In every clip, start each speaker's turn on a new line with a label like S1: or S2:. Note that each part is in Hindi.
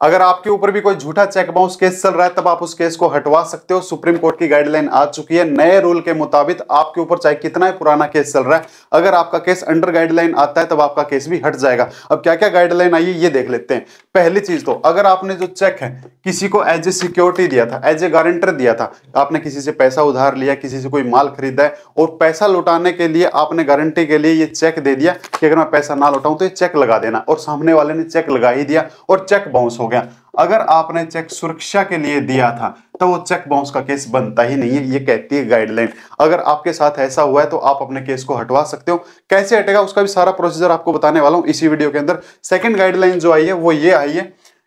S1: अगर आपके ऊपर भी कोई झूठा चेक बाउंस केस चल रहा है तब आप उस केस को हटवा सकते हो। सुप्रीम कोर्ट की गाइडलाइन आ चुकी है, नए रूल के मुताबिक आपके ऊपर चाहे कितना ही पुराना केस चल रहा है, अगर आपका केस अंडर गाइडलाइन आता है तब आपका केस भी हट जाएगा। अब क्या क्या गाइडलाइन आई है ये देख लेते हैं। पहली चीज तो अगर आपने जो चेक है किसी को एज ए सिक्योरिटी दिया था, एज ए गारंटर दिया था, आपने किसी से पैसा उधार लिया, किसी से कोई माल खरीदा है और पैसा लौटाने के लिए आपने गारंटी के लिए ये चेक दे दिया कि अगर मैं पैसा ना लौटाऊं तो ये चेक लगा देना, और सामने वाले ने चेक लगा ही दिया और चेक बाउंस हो गया। अगर आपने चेक सुरक्षा के लिए दिया था तो वो चेक बाउंस का केस बनता ही नहीं है, ये कहती है गाइडलाइन। अगर आपके साथ ऐसा हुआ है तो आप अपने केस को हटवा सकते हो। कैसे हटेगा उसका भी सारा प्रोसीजर आपको बताने वाला हूं इसी वीडियो के अंदर। सेकंड गाइडलाइन जो आई है वो ये आई है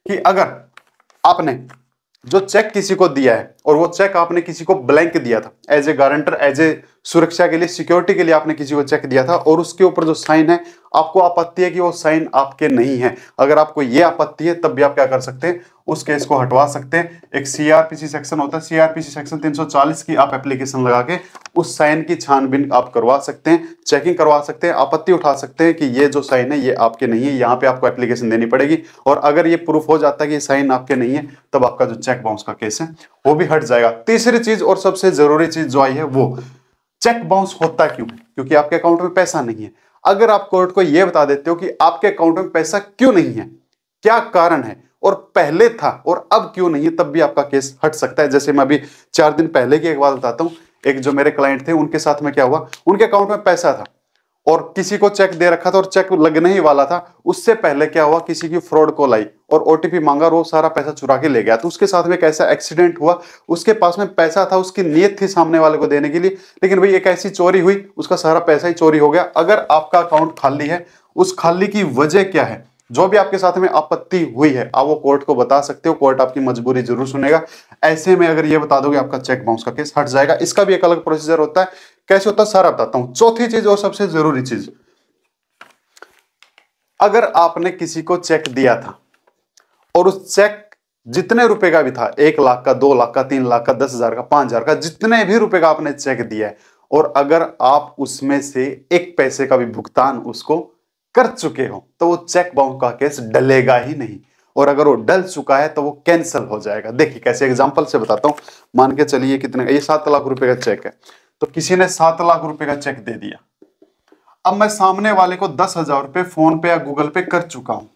S1: कि अगर आपने जो चेक किसी को दिया है और वो चेक आपने किसी को ब्लैंक दिया था, as a guarantor, as a सुरक्षा के लिए, सिक्योरिटी के लिए आपने किसी को चेक दिया था और उसके ऊपर जो साइन है आपको आपत्ति है कि वो साइन आपके नहीं है, अगर आपको ये आपत्ति है तब भी आप क्या कर सकते हैं, उस केस को हटवा सकते हैं। एक सीआरपीसी सेक्शन होता है, सीआरपीसी सेक्शन 340 की आप एप्लीकेशन लगा के उस साइन की छानबीन आप करवा सकते हैं, चेकिंग करवा सकते हैं, आपत्ति उठा सकते हैं कि ये जो साइन है ये आपके नहीं है, यहाँ पे आपको एप्लीकेशन देनी पड़ेगी। और अगर ये प्रूफ हो जाता है कि ये साइन आपके नहीं है तब आपका जो चेक बाउंस का केस है वो भी हट जाएगा। तीसरी चीज और सबसे जरूरी चीज जो आई है वो चेक बाउंस होता क्यों है, क्योंकि आपके अकाउंट में पैसा नहीं है। अगर आप कोर्ट को यह बता देते हो कि आपके अकाउंट में पैसा क्यों नहीं है, क्या कारण है और पहले था और अब क्यों नहीं है, तब भी आपका केस हट सकता है। जैसे मैं अभी 4 दिन पहले की एक बात बताता हूं। एक जो मेरे क्लाइंट थे उनके साथ में क्या हुआ, उनके अकाउंट में पैसा था और किसी को चेक दे रखा था और चेक लगने ही वाला था, उससे पहले क्या हुआ, किसी की फ्रॉड कॉल आई और ओटीपी मांगा और वो सारा पैसा चुरा के ले गया। तो उसके साथ में एक ऐसा एक्सीडेंट हुआ, उसके पास में पैसा था, उसकी नीयत थी सामने वाले को देने के लिए, लेकिन भाई एक ऐसी चोरी हुई, उसका सारा पैसा ही चोरी हो गया। अगर आपका अकाउंट खाली है, उस खाली की वजह क्या है, जो भी आपके साथ में आपत्ति हुई है, आप वो कोर्ट को बता सकते हो, कोर्ट आपकी मजबूरी जरूर सुनेगा। ऐसे में अगर ये बता दोगे आपका चेक बाउंस का केस हट जाएगा। इसका भी एक अलग प्रोसीजर होता है, कैसे होता है सारा बताता हूं। चौथी चीज और सबसे जरूरी चीज, अगर आपने किसी को चेक दिया था और उस चेक जितने रुपए का भी था, 1 लाख का, 2 लाख का, 3 लाख का, 10,000 का, 5,000 का, जितने भी रुपए का आपने चेक दिया है और अगर आप उसमें से 1 पैसे का भी भुगतान उसको कर चुके हो तो वो चेक बाउंस का केस डलेगा ही नहीं, और अगर वो डल चुका है तो वो कैंसिल हो जाएगा। देखिए कैसे, एग्जांपल से बताता हूं। मान के चलिए कितने, ये 7 लाख रुपए का चेक है, तो किसी ने 7 लाख रुपए का चेक दे दिया। अब मैं सामने वाले को 10,000 रुपए फोन पे या गूगल पे कर चुका हूं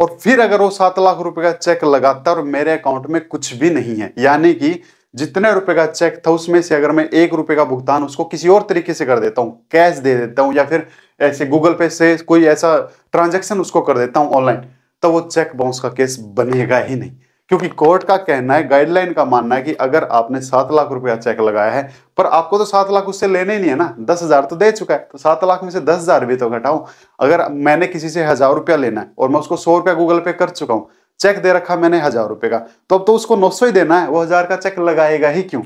S1: और फिर अगर वो 7 लाख रुपए का चेक लगाता है और मेरे अकाउंट में कुछ भी नहीं है, यानी कि जितने रुपए का चेक था उसमें से अगर मैं 1 रुपए का भुगतान उसको किसी और तरीके से कर देता हूं, कैश दे देता हूं या फिर ऐसे गूगल पे से कोई ऐसा ट्रांजैक्शन उसको कर देता हूं ऑनलाइन, तो वो चेक बाउंस का केस बनेगा ही नहीं। क्योंकि कोर्ट का कहना है, गाइडलाइन का मानना है कि अगर आपने 7 लाख रुपए का चेक लगाया है पर आपको तो 7 लाख उससे लेने ही नहीं है ना, 10,000 तो दे चुका है, तो 7 लाख में से 10,000 भी तो घटाओ। अगर मैंने किसी से 1,000 रुपया लेना है और मैं उसको 100 रुपया गूगल पे कर चुका हूं, चेक दे रखा मैंने 1,000 रुपए का, तो अब तो उसको 900 ही देना है, वो 1,000 का चेक लगाएगा ही क्यों।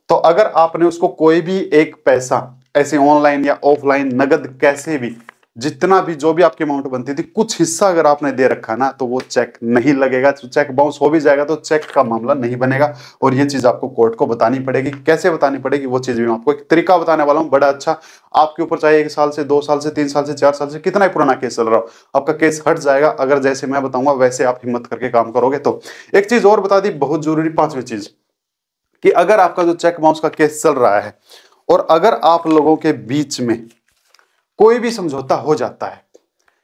S1: तो अगर आपने उसको कोई भी एक पैसा ऐसे ऑनलाइन या ऑफलाइन नगद कैसे भी, जितना भी जो भी आपकी अमाउंट बनती थी, कुछ हिस्सा अगर आपने दे रखा ना तो वो चेक नहीं लगेगा। तो चेक बाउंस हो भी जाएगा तो चेक का मामला नहीं बनेगा, और ये चीज आपको कोर्ट को बतानी पड़ेगी। कैसे बतानी पड़ेगी वो चीज भी मैं आपको एक तरीका बताने वाला हूं, बड़ा अच्छा। आपके ऊपर चाहे 1 साल से, 2 साल से, 3 साल से, 4 साल से कितना ही पुराना केस चल रहा हो, आपका केस हट जाएगा अगर जैसे मैं बताऊंगा वैसे आप हिम्मत करके काम करोगे तो। एक चीज और बता दी, बहुत जरूरी 5वीं चीज, कि अगर आपका जो चेक बाउंस का केस चल रहा है और अगर आप लोगों के बीच में कोई भी समझौता हो जाता है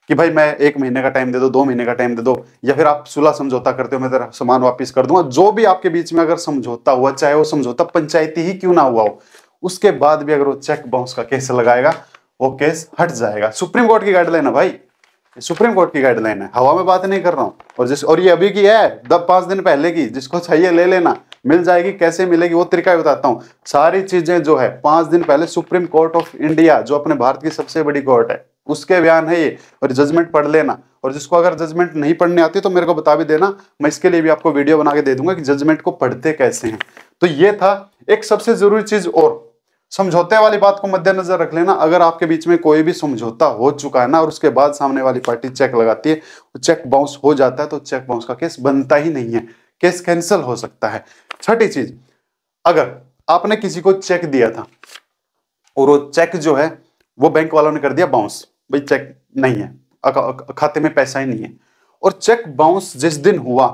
S1: कि भाई मैं 1 महीने का टाइम दे दो, 2 महीने का टाइम दे दो, या फिर आप सुलह समझौता करते हो, मैं तेरा सामान वापस कर दूंगा, जो भी आपके बीच में अगर समझौता हुआ, चाहे वो समझौता पंचायती ही क्यों ना हुआ हो, उसके बाद भी अगर वो चेक बाउंस का केस लगाएगा वो केस हट जाएगा। सुप्रीम कोर्ट की गाइडलाइन है भाई, सुप्रीम कोर्ट की गाइडलाइन है, हवा में बात नहीं कर रहा हूं। और ये अभी की है, 5 दिन पहले की, जिसको चाहिए ले लेना, मिल जाएगी। कैसे मिलेगी वो तरीका बताता हूं। सारी चीजें जो है 5 दिन पहले सुप्रीम कोर्ट ऑफ इंडिया, जो अपने भारत की सबसे बड़ी कोर्ट है, उसके बयान है ये, और जजमेंट पढ़ लेना। और जिसको अगर जजमेंट नहीं पढ़ने आती तो मेरे को बता भी देना, मैं इसके लिए भी आपको वीडियो बना के दे दूंगा कि जजमेंट को पढ़ते कैसे हैं। तो ये था एक सबसे जरूरी चीज। और समझौते वाली बात को मद्देनजर रख लेना, अगर आपके बीच में कोई भी समझौता हो चुका है ना और उसके बाद सामने वाली पार्टी चेक लगाती है, चेक बाउंस हो जाता है, तो चेक बाउंस का केस बनता ही नहीं है, केस कैंसिल हो सकता है। 6ठी चीज, अगर आपने किसी को चेक दिया था और वो चेक जो है वो बैंक वालों ने कर दिया बाउंस, भाई चेक नहीं है, खाते में पैसा ही नहीं है, और चेक बाउंस जिस दिन हुआ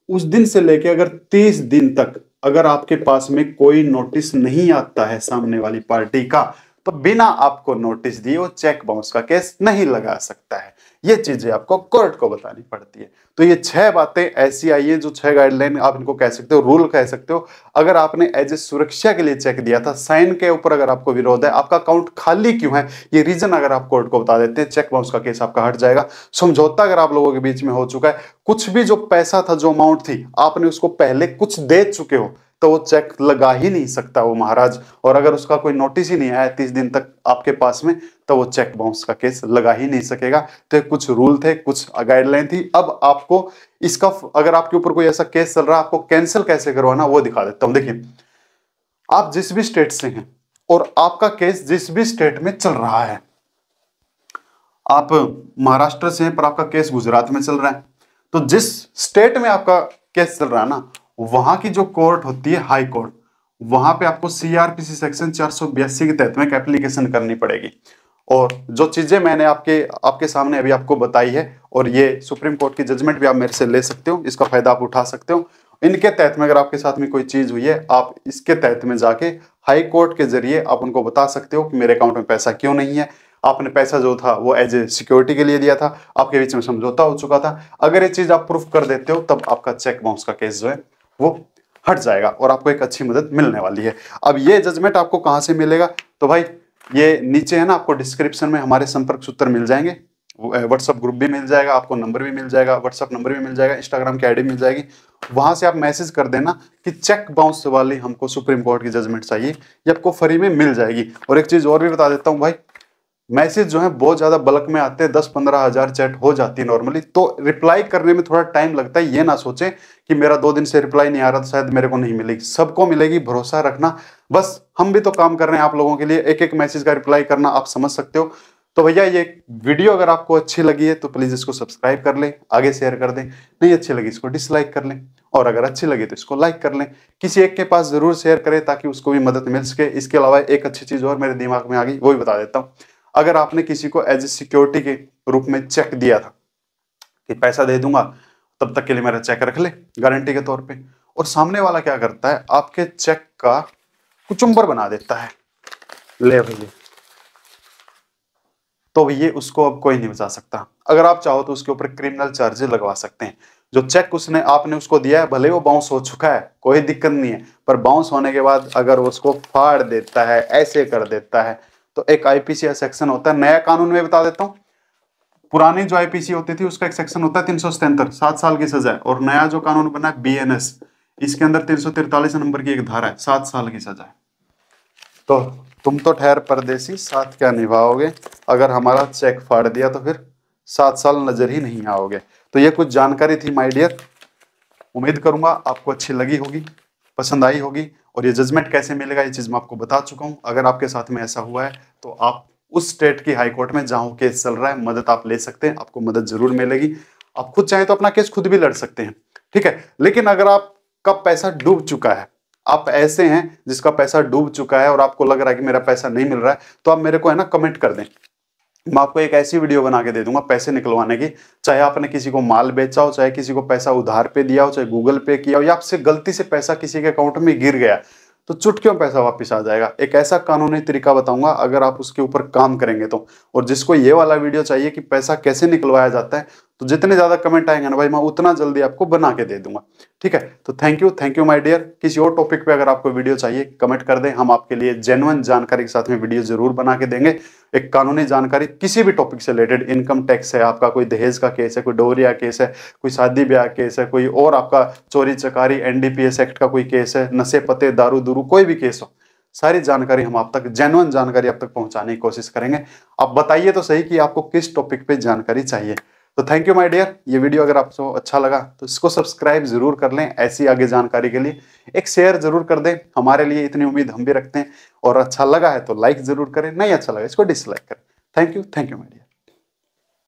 S1: उस दिन से लेके अगर 30 दिन तक अगर आपके पास में कोई नोटिस नहीं आता है सामने वाली पार्टी का, तो बिना आपको नोटिस दिए वो चेक बाउंस का केस नहीं लगा सकता है। ये चीजें आपको कोर्ट को बतानी पड़ती है। तो ये 6 बातें ऐसी आई है, जो 6 गाइडलाइन आप इनको कह सकते हो, रूल कह सकते हो। अगर आपने एज ए सुरक्षा के लिए चेक दिया था, साइन के ऊपर अगर आपको विरोध है, आपका अकाउंट खाली क्यों है, ये रीजन अगर आप कोर्ट को बता देते हैं, चेक बाउंस का केस आपका हट जाएगा। समझौता अगर आप लोगों के बीच में हो चुका है, कुछ भी जो पैसा था, जो अमाउंट थी, आपने उसको पहले कुछ दे चुके हो, तो वो चेक लगा ही नहीं सकता वो महाराज। और अगर उसका कोई नोटिस ही नहीं आया 30 दिन तक आपके पास में, तो वो चेक बाउंस का केस लगा ही नहीं सकेगा। तो कुछ रूल थे, कुछ गाइडलाइन थी। अब आपको इसका, अगर आपके ऊपर कोई ऐसा केस चल रहा है, आपको कैंसिल कैसे करवाना वो दिखा देता हूं। देखिए, आप जिस भी स्टेट से हैं और आपका केस जिस भी स्टेट में चल रहा है, आप महाराष्ट्र से हैं पर आपका केस गुजरात में चल रहा है, तो जिस स्टेट में आपका केस चल रहा है ना, वहां की जो कोर्ट होती है, हाई कोर्ट, वहां पे आपको सीआरपीसी सेक्शन 482 के तहत में एक एप्लीकेशन करनी पड़ेगी। और जो चीजें मैंने आपके सामने अभी आपको बताई है, और ये सुप्रीम कोर्ट की जजमेंट भी आप मेरे से ले सकते हो, इसका फायदा आप उठा सकते हो। इनके तहत में अगर आपके साथ में कोई चीज हुई है, आप इसके तहत में जाके हाई कोर्ट के जरिए आप उनको बता सकते हो कि मेरे अकाउंट में पैसा क्यों नहीं है, आपने पैसा जो था वो एज ए सिक्योरिटी के लिए दिया था, आपके बीच में समझौता हो चुका था। अगर ये चीज आप प्रूफ कर देते हो, तब आपका चेक बाउंस का केस जो है वो हट जाएगा और आपको एक अच्छी मदद मिलने वाली है। अब ये जजमेंट आपको कहां से मिलेगा, तो भाई ये नीचे है ना, आपको डिस्क्रिप्शन में हमारे संपर्क सूत्र मिल जाएंगे, व्हाट्सएप ग्रुप भी मिल जाएगा, आपको नंबर भी मिल जाएगा, व्हाट्सएप नंबर भी मिल जाएगा, इंस्टाग्राम की आईडी मिल जाएगी। वहां से आप मैसेज कर देना कि चेक बाउंस वाली हमको सुप्रीम कोर्ट की जजमेंट चाहिए, ये आपको फ्री में मिल जाएगी। और एक चीज और भी बता देता हूँ भाई, मैसेज जो है बहुत ज्यादा बल्क में आते हैं, 10-15 हजार चैट हो जाती है नॉर्मली, तो रिप्लाई करने में थोड़ा टाइम लगता है। ये ना सोचें कि मेरा 2 दिन से रिप्लाई नहीं आ रहा तो शायद मेरे को नहीं मिलेगी, सबको मिलेगी, भरोसा रखना। बस हम भी तो काम कर रहे हैं आप लोगों के लिए, एक एक मैसेज का रिप्लाई करना आप समझ सकते हो। तो भैया ये वीडियो अगर आपको अच्छी लगी है तो प्लीज इसको सब्सक्राइब कर लें, आगे शेयर कर दें, नहीं अच्छी लगी इसको डिसलाइक कर लें, और अगर अच्छी लगी तो इसको लाइक कर लें। किसी एक के पास जरूर शेयर करें ताकि उसको भी मदद मिल सके। इसके अलावा एक अच्छी चीज और मेरे दिमाग में आ गई, वो भी बता देता हूँ। अगर आपने किसी को एज ए सिक्योरिटी के रूप में चेक दिया था कि पैसा दे दूंगा, तब तक के लिए मेरा चेक रख ले गारंटी के तौर पे, और सामने वाला क्या करता है, आपके चेक का कुचुम्बर बना देता है, ले भैया, तो ये उसको अब कोई नहीं बचा सकता। अगर आप चाहो तो उसके ऊपर क्रिमिनल चार्जेस लगवा सकते हैं। जो चेक आपने उसको दिया है, भले वो बाउंस हो चुका है, कोई दिक्कत नहीं है, पर बाउंस होने के बाद अगर उसको फाड़ देता है, ऐसे कर देता है, तो एक आईपीसी सेक्शन होता है, नया कानून में बता देता हूं। पुरानी जो आईपीसी होती थी उसका एक सेक्शन होता है 377, 7 साल की सजा है, और नया जो कानून बना है बीएनएस, इसके अंदर 343 नंबर की एक धारा है, 7 साल की सजा है। तो तुम तो ठहर परदेसी, साथ क्या निभाओगे, अगर हमारा चेक फाड़ दिया तो फिर 7 साल नजर ही नहीं आओगे। तो ये कुछ जानकारी थी माय डियर, उम्मीद करूंगा आपको अच्छी लगी होगी, पसंद आई होगी। और ये जजमेंट कैसे मिलेगा ये चीज मैं आपको बता चुका हूं। अगर आपके साथ में ऐसा हुआ है तो आप उस स्टेट की हाई कोर्ट में जहां केस चल रहा है मदद आप ले सकते हैं, आपको मदद जरूर मिलेगी। आप खुद चाहें तो अपना केस खुद भी लड़ सकते हैं, ठीक है। लेकिन अगर आपका पैसा डूब चुका है, आप ऐसे हैं जिसका पैसा डूब चुका है और आपको लग रहा है कि मेरा पैसा नहीं मिल रहा है, तो आप मेरे को है ना कमेंट कर दें, मैं आपको एक ऐसी वीडियो बना के दे दूंगा पैसे निकलवाने की। चाहे आपने किसी को माल बेचा हो, चाहे किसी को पैसा उधार पे दिया हो, चाहे गूगल पे किया हो, या आपसे गलती से पैसा किसी के अकाउंट में गिर गया, तो चुटकियों पैसा वापस आ जाएगा। एक ऐसा कानूनी तरीका बताऊंगा, अगर आप उसके ऊपर काम करेंगे तो। और जिसको ये वाला वीडियो चाहिए कि पैसा कैसे निकलवाया जाता है, तो जितने ज्यादा कमेंट आएंगे ना भाई, मैं उतना जल्दी आपको बना के दे दूंगा, ठीक है। तो थैंक यू माय डियर। किसी और टॉपिक पे अगर आपको वीडियो चाहिए कमेंट कर दें, हम आपके लिए जेन्युइन जानकारी के साथ में वीडियो जरूर बना के देंगे। एक कानूनी जानकारी किसी भी टॉपिक से रिलेटेड, इनकम टैक्स है आपका, कोई दहेज का केस है, कोई डोरिया केस है, कोई शादी ब्याह केस है, कोई और आपका चोरी चकारी एनडीपीएस एक्ट का कोई केस है, नशे पते दारू दूरू कोई भी केस हो, सारी जानकारी हम आप तक, जेन्युइन जानकारी आप तक पहुंचाने की कोशिश करेंगे। आप बताइए तो सही कि आपको किस टॉपिक पे जानकारी चाहिए। तो थैंक यू माय डियर। ये वीडियो अगर आपको अच्छा लगा तो इसको सब्सक्राइब जरूर कर लें, ऐसी आगे जानकारी के लिए एक शेयर जरूर कर दें, हमारे लिए इतनी उम्मीद हम भी रखते हैं। और अच्छा लगा है तो लाइक जरूर करें, नहीं अच्छा लगा इसको डिसलाइक करें। Thank you my dear.